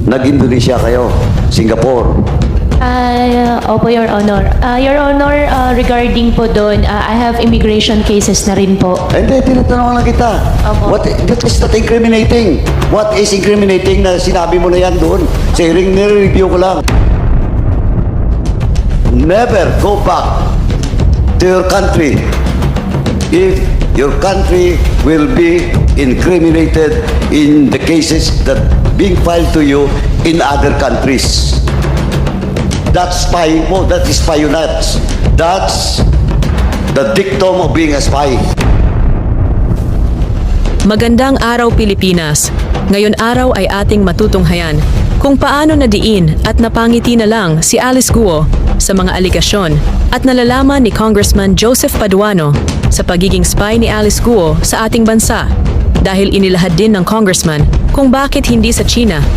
Nag-Indonesia kayo, Singapore. Opo, Your Honor. Your Honor, regarding po doon, I have immigration cases na rin po. Hindi, tinatanong lang kita. Opo. That is not incriminating. What is incriminating na sinabi mo na yan doon? Sa hearing, nire-review ko lang. Never go back to your country if your country will be incriminated in the cases that being filed to you in other countries. That's spy mo. That is spionage. That's the dictum of being a spy. Magandang araw Pilipinas. Ngayon araw ay ating matutunghayan kung paano nadiin at napangiti na lang si Alice Guo sa mga aligasyon at nalalaman ni Congressman Joseph Paduano sa pagiging spy ni Alice Guo sa ating bansa dahil inilahad din ng Congressman kung bakit hindi sa China